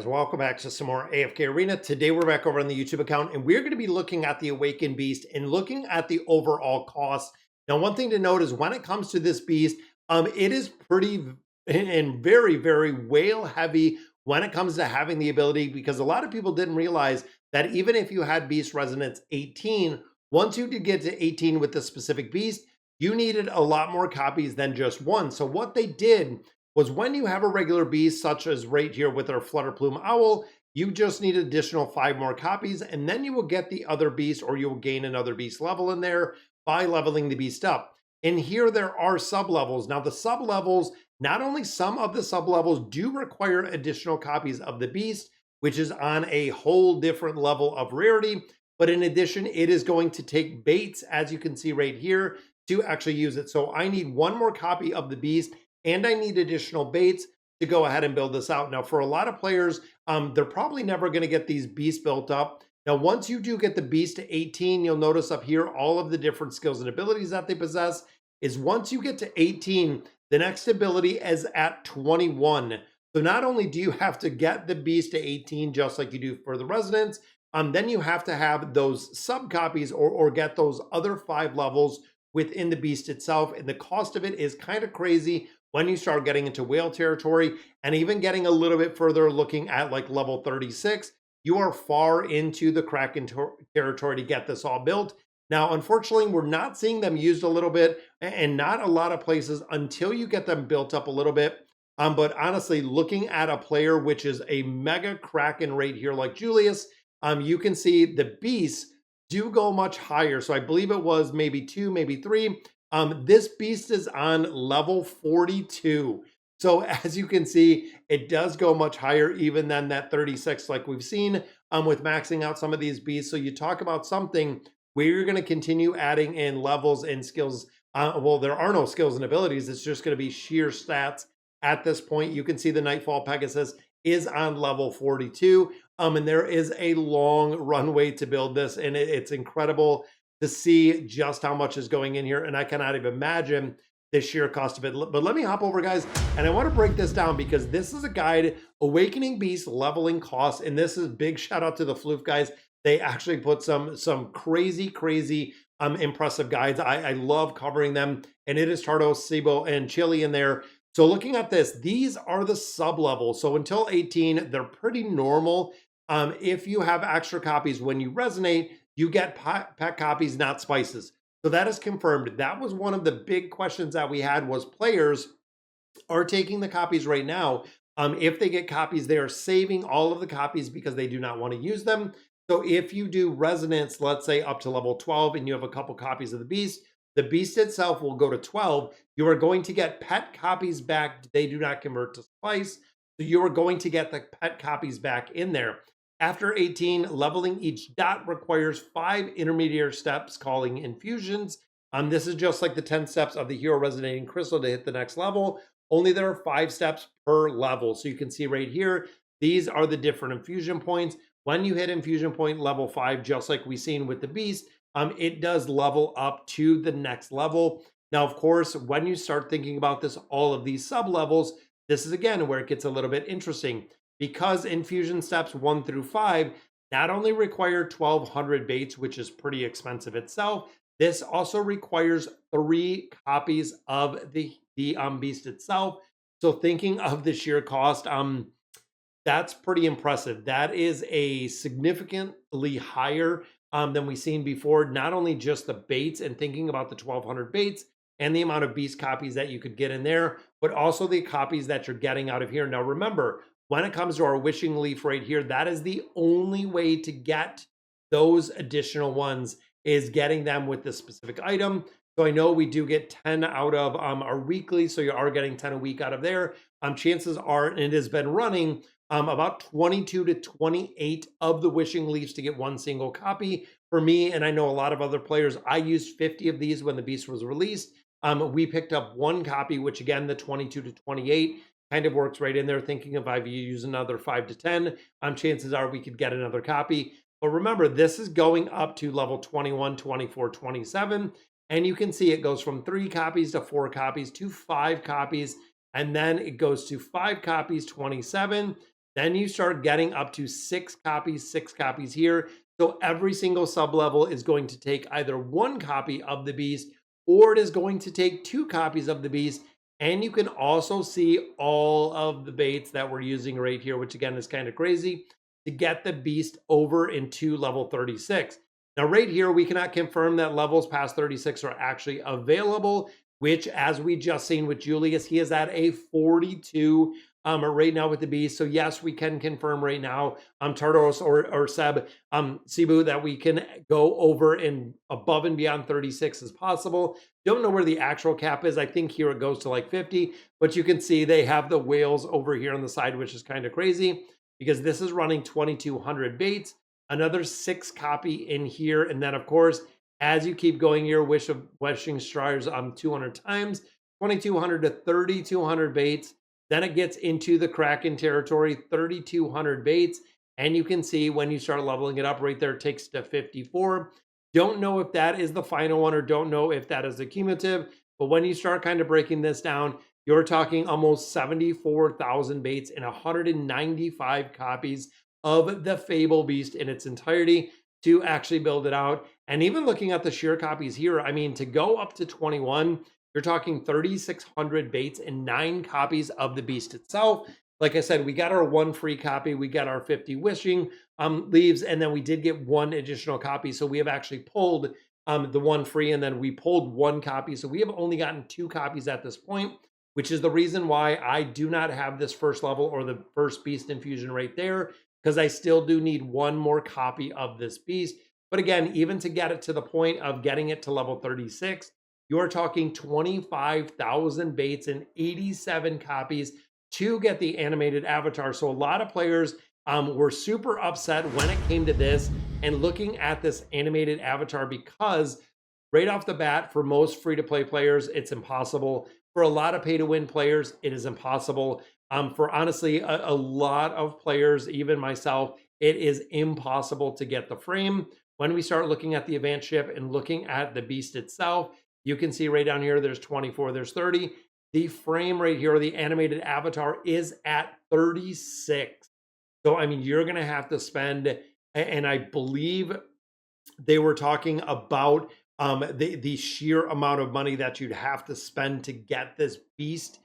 guys, welcome back to some more AFK Arena. Today we're back over on the YouTube account and we're going to be looking at the Awakened Beast and looking at the overall cost. Now, one thing to note is when it comes to this beast, it is pretty and very whale heavy when it comes to having the ability, because a lot of people didn't realize that even if you had Beast Resonance 18, once you did get to 18 with the specific beast, you needed a lot more copies than just one. So what they did was when you have a regular beast, such as right here with our Flutterplume Owl, you just need additional 5 more copies, and then you will get the other beast, or you will gain another beast level in there by leveling the beast up. And here there are sub-levels. Now the sub-levels, not only some of the sub-levels do require additional copies of the beast, which is on a whole different level of rarity, but in addition, it is going to take baits, as you can see right here, to actually use it. So I need 1 more copy of the beast, and I need additional baits to go ahead and build this out. Now, for a lot of players, they're probably never going to get these beasts built up. Now, once you do get the beast to 18, you'll notice up here all of the different skills and abilities that they possess. Is once you get to 18, the next ability is at 21. So not only do you have to get the beast to 18, just like you do for the residents, then you have to have those sub copies or get those other 5 levels within the beast itself. And the cost of it is kind of crazy when you start getting into whale territory, and even getting a little bit further, looking at like level 36, you are far into the Kraken territory to get this all built. Now, unfortunately, we're not seeing them used a little bit, and not a lot of places until you get them built up a little bit. But honestly, looking at a player which is a mega Kraken right here, like Julius, you can see the beasts do go much higher. So I believe it was maybe 2, maybe 3. This beast is on level 42. So as you can see, it does go much higher even than that 36 like we've seen with maxing out some of these beasts. So you talk about something where you're going to continue adding in levels and skills. Well, there are no skills and abilities. It's just going to be sheer stats at this point. You can see the Nightfall Pegasus is on level 42. And there is a long runway to build this, and it's incredible to see just how much is going in here, and I cannot even imagine the sheer cost of it. But let me hop over, guys, and I want to break this down because this is a guide, Awakening Beast leveling costs, and this is big shout out to the Floof guys. They actually put some crazy impressive guides. I love covering them, and it is Tardos, Sibo, and Chili in there. So looking at this, these are the sub levels. So until 18, they're pretty normal. If you have extra copies when you resonate, you get pet copies, not spices. So that is confirmed. That was one of the big questions that we had, was players are taking the copies right now. If they get copies, they are saving all of the copies because they do not want to use them. So if you do resonance, let's say up to level 12, and you have a couple copies of the beast itself will go to 12. You are going to get pet copies back. They do not convert to spice. So you are going to get the pet copies back in there. After 18, leveling each dot requires 5 intermediate steps, calling infusions. This is just like the 10 steps of the Hero Resonating Crystal to hit the next level. Only there are 5 steps per level. So you can see right here, these are the different infusion points. When you hit infusion point level 5, just like we've seen with the beast, it does level up to the next level. Now, of course, when you start thinking about this, all of these sub levels, this is again where it gets a little bit interesting. Because infusion steps 1 through 5 not only require 1,200 baits, which is pretty expensive itself, this also requires 3 copies of the beast itself. So thinking of the sheer cost, that's pretty impressive. That is a significantly higher than we've seen before. Not only just the baits and thinking about the 1,200 baits and the amount of beast copies that you could get in there, but also the copies that you're getting out of here. Now, remember, when it comes to our wishing leaf right here, that is the only way to get those additional ones, is getting them with this specific item. So I know we do get 10 out of our weekly, so you are getting 10 a week out of there. Chances are, and it has been running about 22 to 28 of the wishing leaves to get 1 single copy. For me, and I know a lot of other players, I used 50 of these when the beast was released. We picked up 1 copy, which again, the 22 to 28 kind of works right in there. Thinking if I use another 5 to 10, chances are we could get another copy. But remember, this is going up to level 21, 24, 27. And you can see it goes from 3 copies to 4 copies to 5 copies. And then it goes to 5 copies, 27. Then you start getting up to 6 copies here. So every single sub level is going to take either 1 copy of the beast, or it is going to take 2 copies of the beast. And you can also see all of the baits that we're using right here, which again is kind of crazy, to get the beast over into level 36. Now, right here, we cannot confirm that levels past 36 are actually available, which, as we just seen with Julius, he is at a 42 right now with the beast. So yes, we can confirm right now, Tardos or Seb, Cebu, that we can go over and above and beyond 36 as possible. Don't know where the actual cap is. I think here it goes to like 50, but you can see they have the whales over here on the side, which is kind of crazy because this is running 2,200 baits, another 6 copy in here. And then of course, as you keep going your wishing stars 200 times, 2,200 to 3,200 baits. Then it gets into the Kraken territory, 3,200 baits. And you can see when you start leveling it up right there, it takes to 54. Don't know if that is the final one or don't know if that is the cumulative. But when you start kind of breaking this down, you're talking almost 74,000 baits and 195 copies of the Fable Beast in its entirety to actually build it out. And even looking at the sheer copies here, I mean, to go up to 21, you're talking 3,600 baits and 9 copies of the beast itself. Like I said, we got our 1 free copy, we got our 50 wishing leaves, and then we did get 1 additional copy. So we have actually pulled the 1 free, and then we pulled 1 copy. So we have only gotten 2 copies at this point, which is the reason why I do not have this first level or the first beast infusion right there, because I still do need 1 more copy of this beast. But again, even to get it to the point of getting it to level 36, you're talking 25,000 baits and 87 copies to get the animated avatar. So a lot of players were super upset when it came to this and looking at this animated avatar, because right off the bat, for most free-to-play players, it's impossible. For a lot of pay-to-win players, it is impossible. For honestly, a lot of players, even myself, it is impossible to get the frame. When we start looking at the advanced ship and looking at the beast itself, you can see right down here, there's 24, there's 30. The frame right here, the animated avatar, is at 36. So, I mean, you're going to have to spend, and I believe they were talking about the sheer amount of money that you'd have to spend to get this beast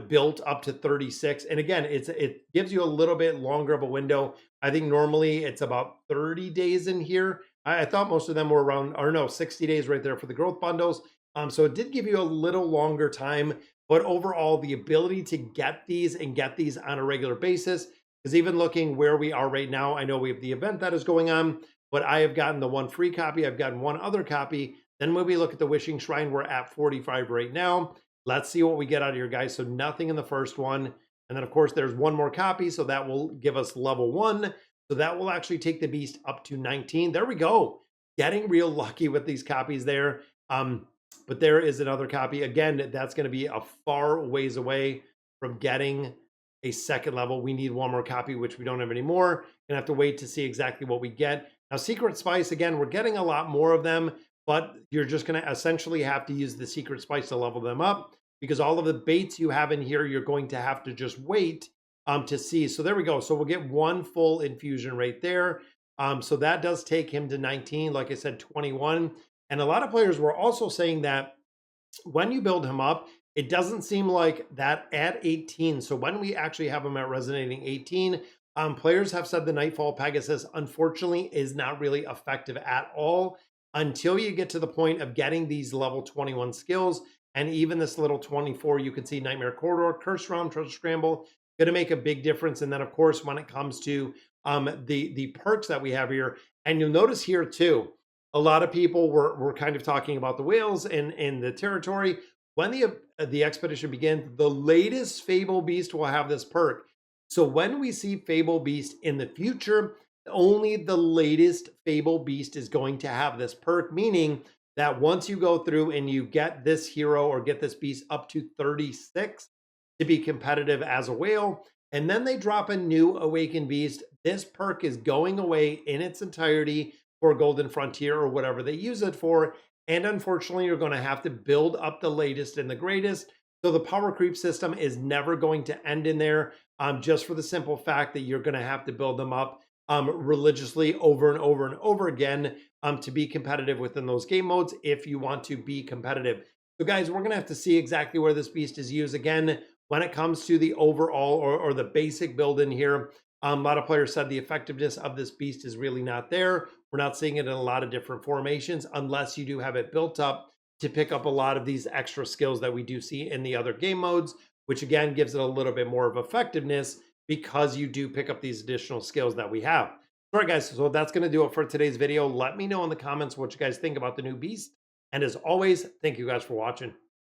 built up to 36. And again, it gives you a little bit longer of a window. I think normally it's about 30 days in here. I thought most of them were around, or no, 60 days right there for the growth bundles. So it did give you a little longer time, but overall the ability to get these and get these on a regular basis, because even looking where we are right now, I know we have the event that is going on, but I have gotten the 1 free copy. I've gotten 1 other copy. Then when we look at the Wishing Shrine, we're at 45 right now. Let's see what we get out of here, guys. So nothing in the first one. And then of course there's 1 more copy. So that will give us level 1. So that will actually take the beast up to 19. There we go. Getting real lucky with these copies there. But there is another copy. Again, that's going to be a far ways away from getting a second level. We need 1 more copy, which we don't have anymore. Gonna have to wait to see exactly what we get. Now, Secret Spice, again, we're getting a lot more of them, but you're just going to essentially have to use the Secret Spice to level them up, because all of the baits you have in here, you're going to have to just wait to see. So there we go. So we'll get 1 full infusion right there. So that does take him to 19. Like I said, 21. And a lot of players were also saying that when you build him up, it doesn't seem like that at 18. So when we actually have him at resonating 18, players have said the Nightfall Pegasus, unfortunately, is not really effective at all until you get to the point of getting these level 21 skills. And even this little 24, you can see Nightmare Corridor, Curse Realm, Treasure Scramble, going to make a big difference. And then, of course, when it comes to the perks that we have here, and you'll notice here too, a lot of people were kind of talking about the whales in the territory. When the expedition begins, the latest Fable Beast will have this perk. So when we see Fable Beast in the future, only the latest Fable Beast is going to have this perk, meaning that once you go through and you get this hero or get this beast up to 36 to be competitive as a whale, and then they drop a new Awakened Beast, this perk is going away in its entirety for Golden Frontier or whatever they use it for. And unfortunately, you're going to have to build up the latest and the greatest. So the power creep system is never going to end in there. just for the simple fact that you're going to have to build them up religiously over and over and over again to be competitive within those game modes if you want to be competitive. So guys, we're going to have to see exactly where this beast is used. Again, when it comes to the overall or the basic build in here, a lot of players said the effectiveness of this beast is really not there. We're not seeing it in a lot of different formations unless you do have it built up to pick up a lot of these extra skills that we do see in the other game modes, which again gives it a little bit more of effectiveness because you do pick up these additional skills that we have. All right, guys, so that's going to do it for today's video. Let me know in the comments what you guys think about the new beast. And as always, thank you guys for watching.